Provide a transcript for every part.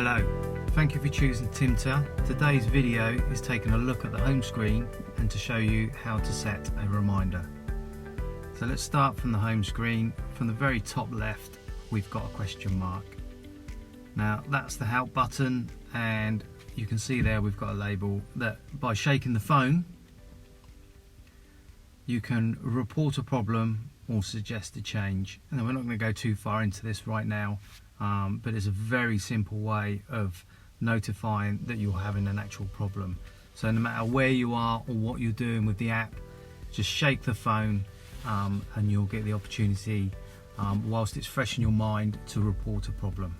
Hello, thank you for choosing Timter. Today's video is taking a look at the home screen and to show you how to set a reminder. So let's start from the home screen. From the very top left, we've got a question mark. Now that's the help button, and you can see there we've got a label that by shaking the phone, you can report a problem or suggest a change. And we're not going to go too far into this right now. But it's a very simple way of notifying that you're having an actual problem. So no matter where you are or what you're doing with the app, just shake the phone and you'll get the opportunity, whilst it's fresh in your mind, to report a problem.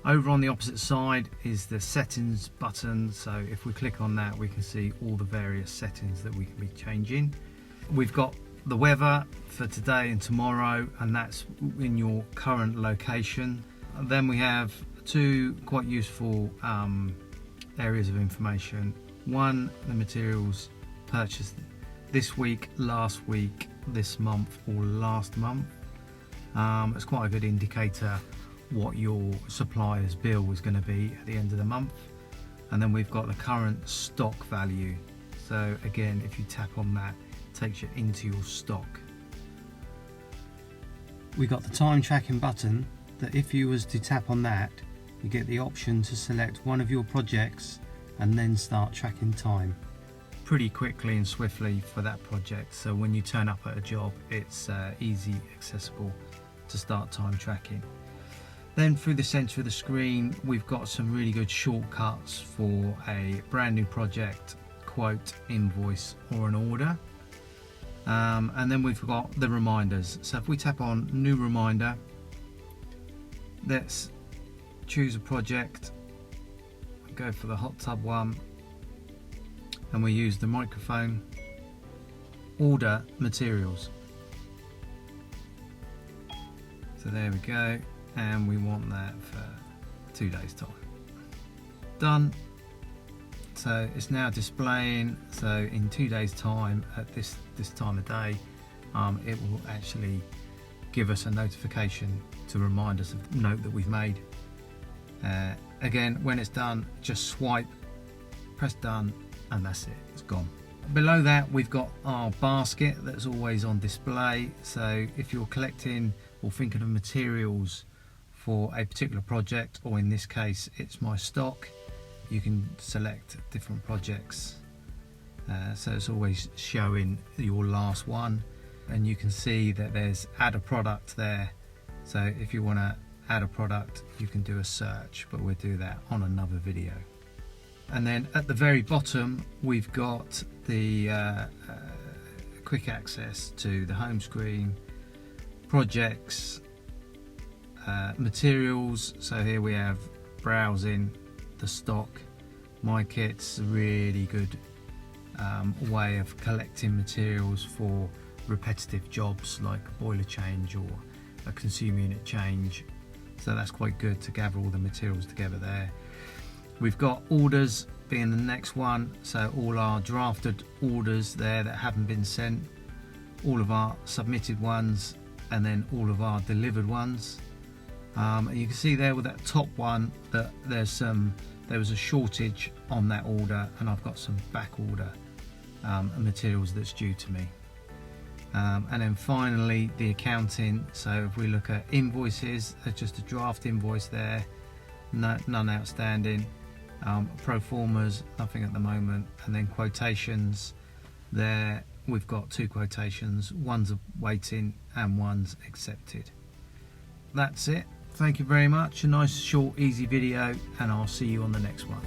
Over on the opposite side is the settings button. So if we click on that, we can see all the various settings that we can be changing. We've got the weather for today and tomorrow, and that's in your current location. And then we have two quite useful areas of information. One, the materials purchased this week, last week, this month, or last month. It's quite a good indicator what your supplier's bill is going to be at the end of the month. And then we've got the current stock value. So again, if you tap on that, takes you into your stock. We got the time tracking button that if you was to tap on that, you get the option to select one of your projects and then start tracking time pretty quickly and swiftly for that project. So when you turn up at a job, it's easy accessible to start time tracking. Then through the center of the screen, we've got some really good shortcuts for a brand new project, quote, invoice, or an order. And then we've got the reminders. So if we tap on new reminder, let's choose a project, go for the hot tub one, and we use the microphone, order materials. So there we go, and we want that for 2 days time. Done. So it's now displaying, so in 2 days time at this time of day, it will actually give us a notification to remind us of the note that we've made. Again, when it's done, just swipe, press done, and that's it, it's gone. Below that, we've got our basket that's always on display. So if you're collecting or thinking of materials for a particular project, or in this case, it's my stock, you can select different projects, so it's always showing your last one, and you can see that there's add a product there. So if you want to add a product, you can do a search, but we'll do that on another video. And then at the very bottom, we've got the quick access to the home screen, projects, materials. So here we have browsing the stock. My kit's a really good way of collecting materials for repetitive jobs like a boiler change or a consumer unit change, so that's quite good to gather all the materials together there. We've got orders being the next one, so all our drafted orders there that haven't been sent, all of our submitted ones, and then all of our delivered ones. You can see there with that top one that there was a shortage on that order, and I've got some back order materials that's due to me. And then finally the accounting. So if we look at invoices, there's just a draft invoice there, none outstanding. Pro formas, nothing at the moment. And then quotations, there we've got 2 quotations, one's waiting and one's accepted. That's it. Thank you very much. A nice, short, easy video, and I'll see you on the next one.